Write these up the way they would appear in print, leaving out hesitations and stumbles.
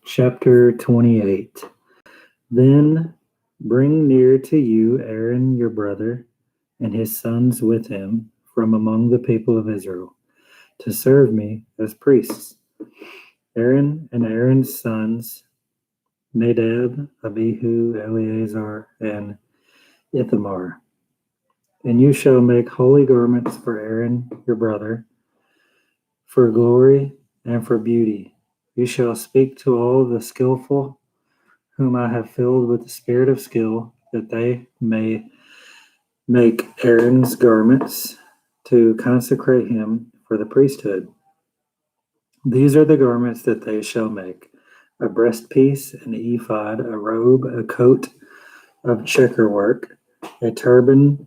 Chapter 28. Then bring near to you Aaron your brother and his sons with him from among the people of Israel, to serve me as priests. Aaron and Aaron's sons, Nadab, Abihu, Eleazar, and Ithamar. And you shall make holy garments for Aaron your brother, for glory and for beauty. You shall speak to all the skillful whom I have filled with the spirit of skill, that they may make Aaron's garments to consecrate him for the priesthood. These are the garments that they shall make: a breastpiece, an ephod, a robe, a coat of checker work, a turban,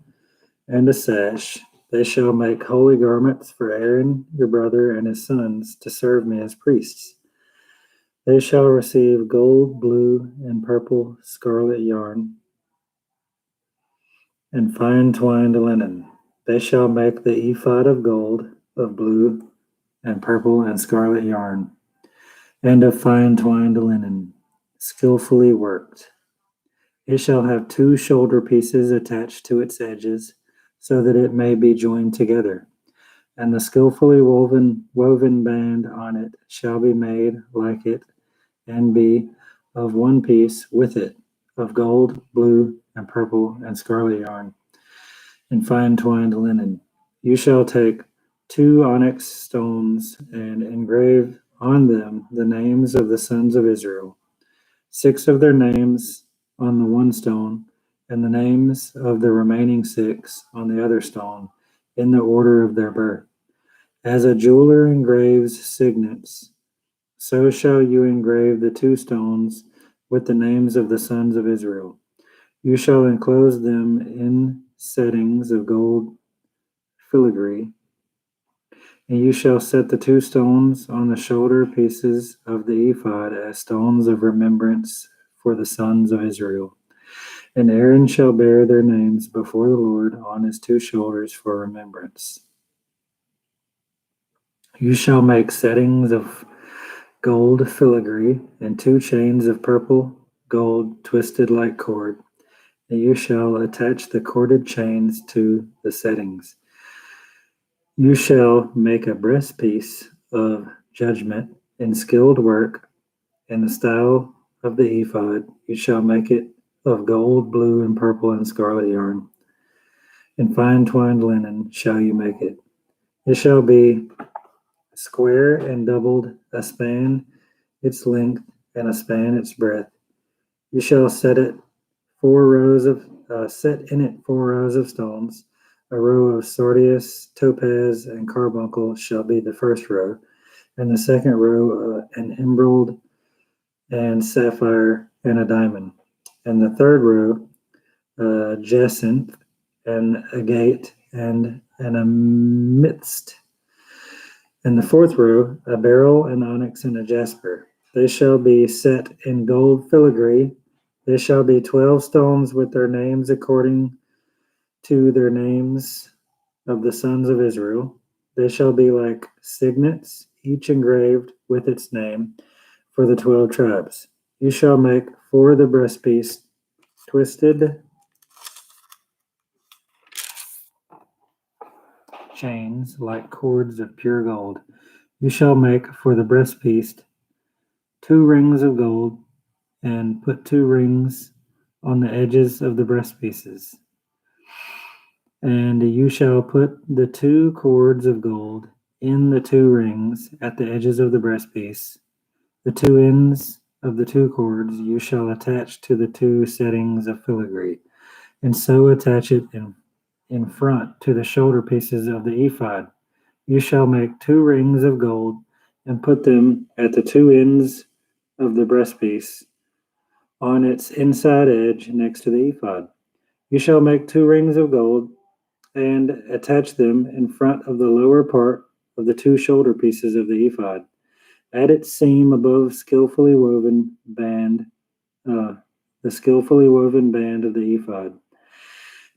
and a sash. They shall make holy garments for Aaron your brother and his sons to serve me as priests. They shall receive gold, blue, and purple scarlet yarn, and fine twined linen. They shall make the ephod of gold, of blue, and purple, and scarlet yarn, and of fine twined linen, skillfully worked. It shall have 2 shoulder pieces attached to its edges, so that it may be joined together. And the skillfully woven band on it shall be made like it, and be of one piece with it, of gold, blue, and purple, and scarlet yarn, and fine twined linen. You shall take 2 onyx stones and engrave on them the names of the sons of Israel, 6 of their names on the one stone, and the names of the remaining 6 on the other stone, in the order of their birth. As a jeweler engraves signets, so shall you engrave the 2 stones with the names of the sons of Israel. You shall enclose them in settings of gold filigree, and you shall set the 2 stones on the shoulder pieces of the ephod as stones of remembrance for the sons of Israel. And Aaron shall bear their names before the Lord on his 2 shoulders for remembrance. You shall make settings of gold filigree and 2 chains of purple gold twisted like cord, and you shall attach the corded chains to the settings. You shall make a breastpiece of judgment in skilled work in the style of the ephod. You shall make it of gold, blue, and purple, and scarlet yarn. In fine twined linen shall you make it. It shall be square and doubled, a span its length, and a span its breadth. You shall set in it 4 rows of stones. A row of sardius, topaz, and carbuncle shall be the first row, and the second row an emerald and sapphire and a diamond, and the third row jacinth and agate and an amethyst, and the fourth row a beryl, an onyx, and a jasper. They shall be set in gold filigree. There shall be 12 stones with their names according to their names of the sons of Israel. They shall be like signets, each engraved with its name, for the 12 tribes. You shall make for the breastpiece twisted chains like cords of pure gold. You shall make for the breastpiece 2 rings of gold, and put 2 rings on the edges of the breastpieces. And you shall put the 2 cords of gold in the 2 rings at the edges of the breastpiece. The 2 ends of the 2 cords you shall attach to the 2 settings of filigree, and so attach it in front to the shoulder pieces of the ephod. You shall make 2 rings of gold, and put them at the 2 ends of the breastpiece on its inside edge next to the ephod. You shall make 2 rings of gold, and attach them in front of the lower part of the 2 shoulder pieces of the ephod, at its seam above skillfully woven band, the skillfully woven band of the ephod.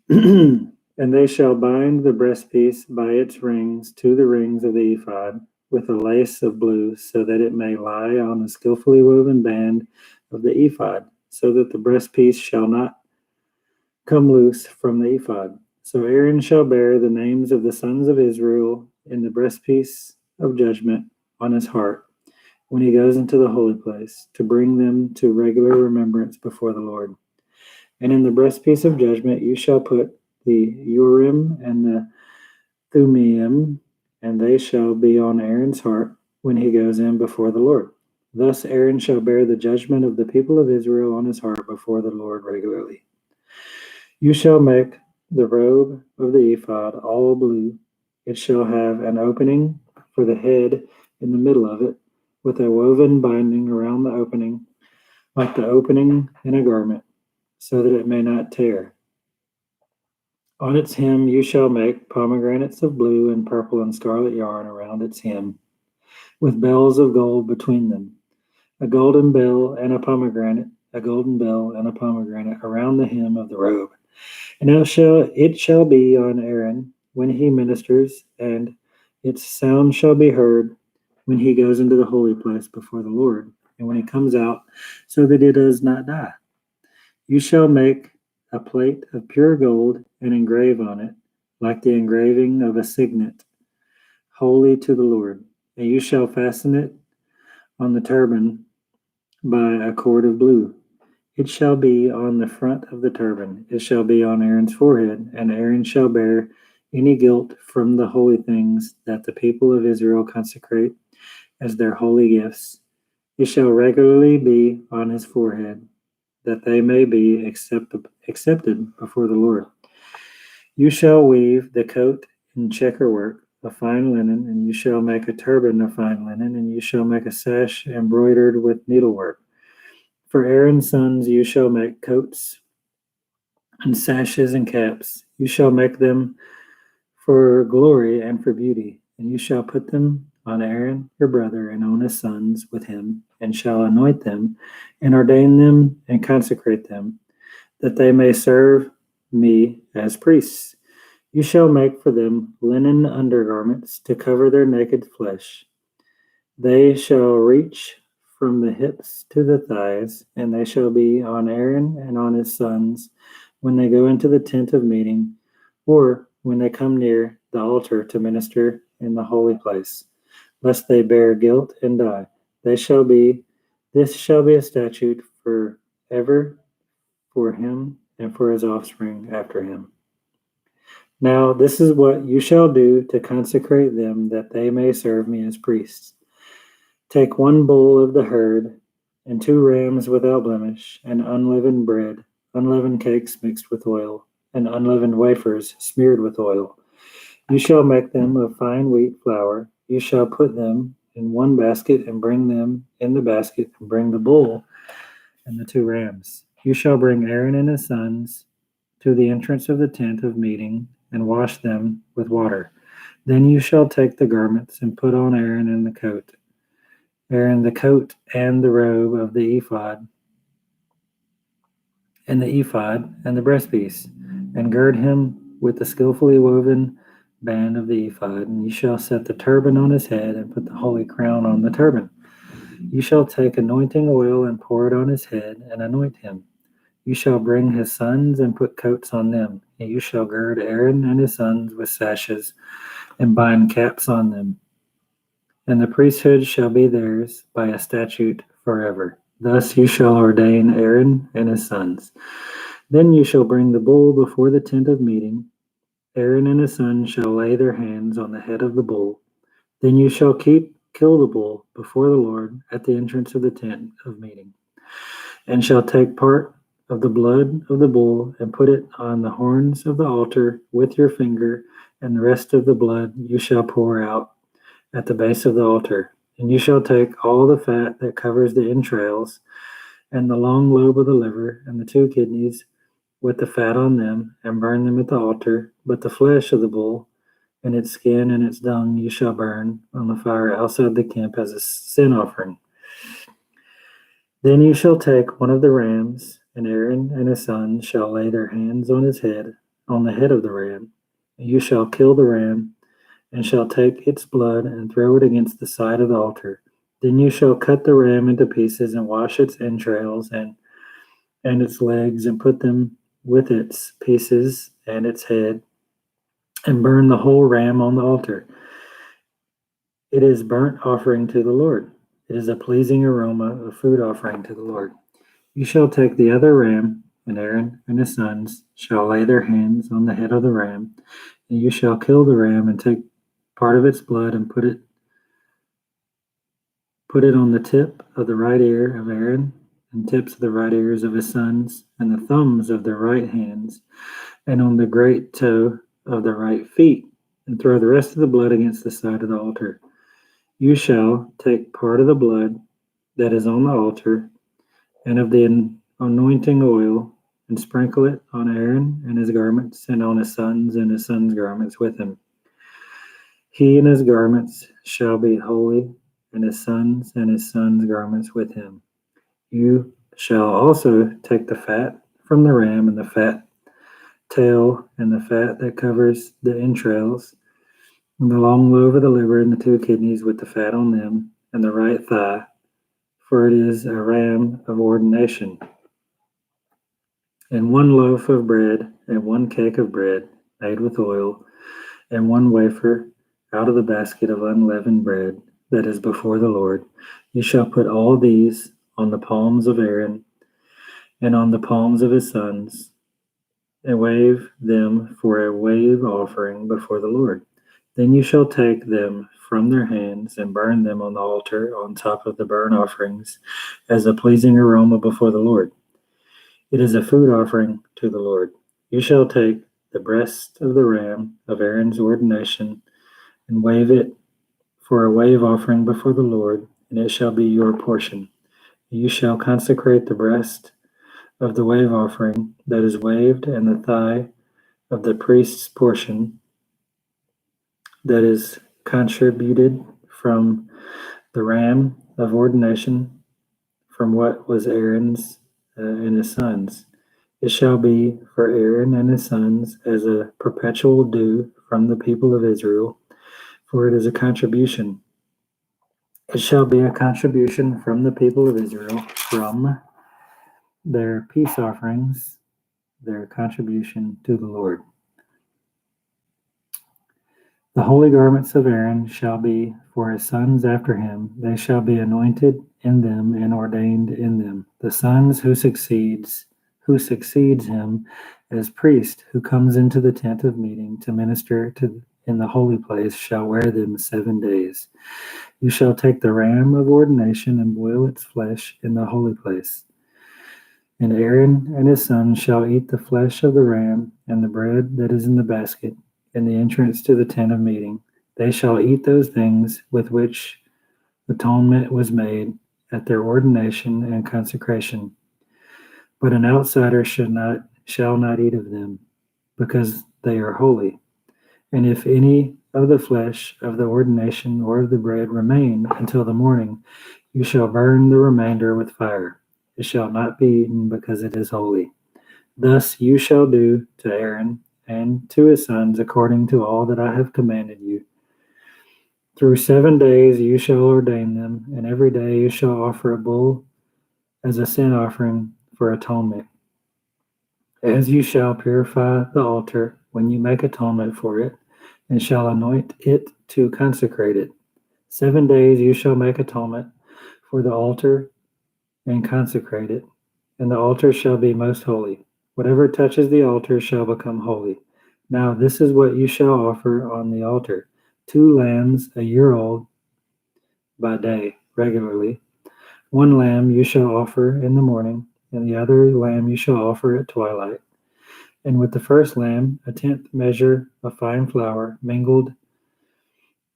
And they shall bind the breastpiece by its rings to the rings of the ephod, with a lace of blue, so that it may lie on the skillfully woven band of the ephod, so that the breastpiece shall not come loose from the ephod. So Aaron shall bear the names of the sons of Israel in the breastpiece of judgment on his heart when he goes into the holy place, to bring them to regular remembrance before the Lord. And in the breastpiece of judgment you shall put the Urim and the Thummim, and they shall be on Aaron's heart when he goes in before the Lord. Thus Aaron shall bear the judgment of the people of Israel on his heart before the Lord regularly. You shall make the robe of the ephod all blue. It shall have an opening for the head in the middle of it, with a woven binding around the opening, like the opening in a garment, so that it may not tear. On its hem you shall make pomegranates of blue and purple and scarlet yarn around its hem, with bells of gold between them, a golden bell and a pomegranate, a golden bell and a pomegranate around the hem of the robe. And it shall be on Aaron when he ministers, and its sound shall be heard when he goes into the holy place before the Lord, and when he comes out, so that it does not die. You shall make a plate of pure gold and engrave on it, like the engraving of a signet, holy to the Lord. And you shall fasten it on the turban by a cord of blue. It shall be on the front of the turban. It shall be on Aaron's forehead, and Aaron shall bear any guilt from the holy things that the people of Israel consecrate as their holy gifts. It shall regularly be on his forehead, that they may be accepted before the Lord. You shall weave the coat in checker work of fine linen, and you shall make a turban of fine linen, and you shall make a sash embroidered with needlework. For Aaron's sons you shall make coats and sashes and caps. You shall make them for glory and for beauty, and you shall put them on Aaron your brother and on his sons with him, and shall anoint them, and ordain them, and consecrate them, that they may serve me as priests. You shall make for them linen undergarments to cover their naked flesh. They shall reach from the hips to the thighs, and they shall be on Aaron and on his sons when they go into the tent of meeting, or when they come near the altar to minister in the holy place, lest they bear guilt and die. This shall be a statute forever for him and for his offspring after him. Now this is what you shall do to consecrate them, that they may serve me as priests. Take 1 bull of the herd, and 2 rams without blemish, and unleavened bread, unleavened cakes mixed with oil, and unleavened wafers smeared with oil. You shall make them of fine wheat flour. You shall put them in 1 basket, and bring them in the basket, and bring the bull and the 2 rams. You shall bring Aaron and his sons to the entrance of the tent of meeting, and wash them with water. Then you shall take the garments, and put on Aaron the coat and the robe of the ephod, and the breastpiece, and gird him with the skillfully woven band of the ephod. And you shall set the turban on his head, and put the holy crown on the turban. You shall take anointing oil, and pour it on his head, and anoint him. You shall bring his sons, and put coats on them. And you shall gird Aaron and his sons with sashes, and bind caps on them. And the priesthood shall be theirs by a statute forever. Thus you shall ordain Aaron and his sons. Then you shall bring the bull before the tent of meeting. Aaron and his sons shall lay their hands on the head of the bull. Then you shall kill the bull before the Lord at the entrance of the tent of meeting, and shall take part of the blood of the bull, and put it on the horns of the altar with your finger, and the rest of the blood you shall pour out at the base of the altar. And you shall take all the fat that covers the entrails, and the long lobe of the liver, and the 2 kidneys with the fat on them, and burn them at the altar. But the flesh of the bull, and its skin and its dung, you shall burn on the fire outside the camp as a sin offering. Then you shall take 1 of the rams, and Aaron and his sons shall lay their hands on the head of the ram. And you shall kill the ram, and shall take its blood and throw it against the side of the altar. Then you shall cut the ram into pieces and wash its entrails and its legs and put them with its pieces and its head and burn the whole ram on the altar. It is burnt offering to the Lord. It is a pleasing aroma, a food offering to the Lord. You shall take the other ram, and Aaron and his sons shall lay their hands on the head of the ram, and you shall kill the ram and take part of its blood and put it on the tip of the right ear of Aaron, and tips of the right ears of his sons, and the thumbs of their right hands, and on the great toe of their right feet, and throw the rest of the blood against the side of the altar. You shall take part of the blood that is on the altar and of the anointing oil, and sprinkle it on Aaron and his garments, and on his sons and his sons' garments with him. He and his garments shall be holy, and his sons' garments with him. You shall also take the fat from the ram, and the fat tail, and the fat that covers the entrails, and the long lobe of the liver, and the 2 kidneys with the fat on them, and the right thigh, for it is a ram of ordination. And 1 loaf of bread, and 1 cake of bread made with oil, and 1 wafer out of the basket of unleavened bread that is before the Lord. You shall put all these on the palms of Aaron and on the palms of his sons, and wave them for a wave offering before the Lord. Then you shall take them from their hands and burn them on the altar on top of the burnt offerings as a pleasing aroma before the Lord. It is a food offering to the Lord. You shall take the breast of the ram of Aaron's ordination and wave it for a wave offering before the Lord, and it shall be your portion. You shall consecrate the breast of the wave offering that is waved, and the thigh of the priest's portion that is contributed from the ram of ordination, from what was Aaron's and his sons. It shall be for Aaron and his sons as a perpetual due from the people of Israel, for it is a contribution. It shall be a contribution from the people of Israel, from their peace offerings, their contribution to the Lord. The holy garments of Aaron shall be for his sons after him. They shall be anointed in them and ordained in them. The sons who succeeds him as priest, who comes into the tent of meeting to minister in the holy place, shall wear them 7 days. You shall take the ram of ordination and boil its flesh in the holy place. And Aaron and his sons shall eat the flesh of the ram and the bread that is in the basket in the entrance to the tent of meeting. They shall eat those things with which atonement was made at their ordination and consecration. But an outsider shall not eat of them, because they are holy. And if any of the flesh of the ordination or of the bread remain until the morning, you shall burn the remainder with fire. It shall not be eaten, because it is holy. Thus you shall do to Aaron and to his sons according to all that I have commanded you. Through 7 days you shall ordain them, and every day you shall offer a bull as a sin offering for atonement. As you shall purify the altar when you make atonement for it, and shall anoint it to consecrate it. 7 days you shall make atonement for the altar and consecrate it, and the altar shall be most holy. Whatever touches the altar shall become holy. Now this is what you shall offer on the altar: 2 lambs a year old by day, regularly. 1 lamb you shall offer in the morning, and the other lamb you shall offer at twilight. And with the first lamb, a 10th measure of fine flour, mingled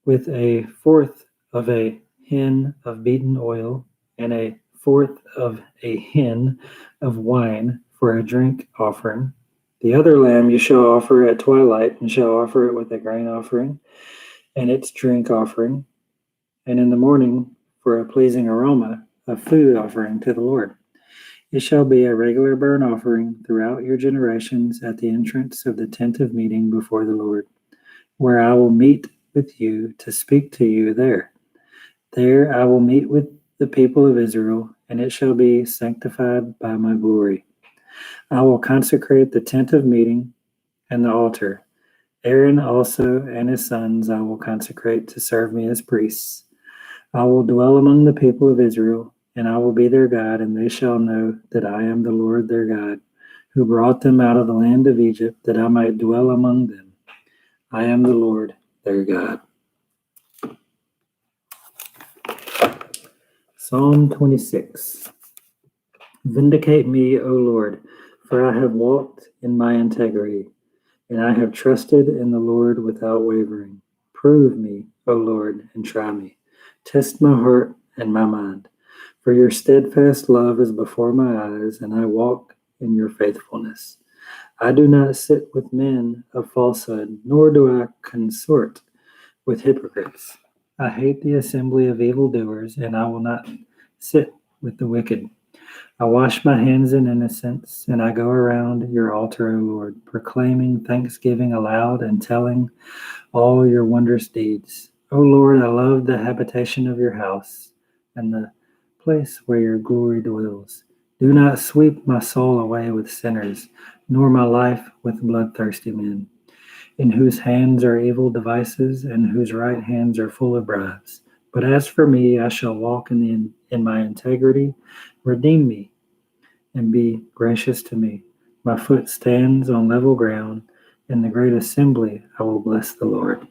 with a 1/4 of a hin of beaten oil, and a 1/4 of a hin of wine for a drink offering. The other lamb you shall offer at twilight, and shall offer it with a grain offering and its drink offering, and in the morning for a pleasing aroma, a food offering to the Lord. It shall be a regular burnt offering throughout your generations at the entrance of the tent of meeting before the Lord, where I will meet with you to speak to you there. There I will meet with the people of Israel, and it shall be sanctified by my glory. I will consecrate the tent of meeting and the altar. Aaron also and his sons I will consecrate to serve me as priests. I will dwell among the people of Israel, and I will be their God, and they shall know that I am the Lord their God, who brought them out of the land of Egypt, that I might dwell among them. I am the Lord their God. Psalm 26. Vindicate me, O Lord, for I have walked in my integrity, and I have trusted in the Lord without wavering. Prove me, O Lord, and try me. Test my heart and my mind. For your steadfast love is before my eyes, and I walk in your faithfulness. I do not sit with men of falsehood, nor do I consort with hypocrites. I hate the assembly of evildoers, and I will not sit with the wicked. I wash my hands in innocence, and I go around your altar, O Lord, proclaiming thanksgiving aloud and telling all your wondrous deeds. O Lord, I love the habitation of your house and the place where your glory dwells. Do not sweep my soul away with sinners, nor my life with bloodthirsty men, in whose hands are evil devices and whose right hands are full of bribes. But as for me, I shall walk in my integrity. Redeem me and be gracious to me. My foot stands on level ground. In the great assembly, I will bless the Lord.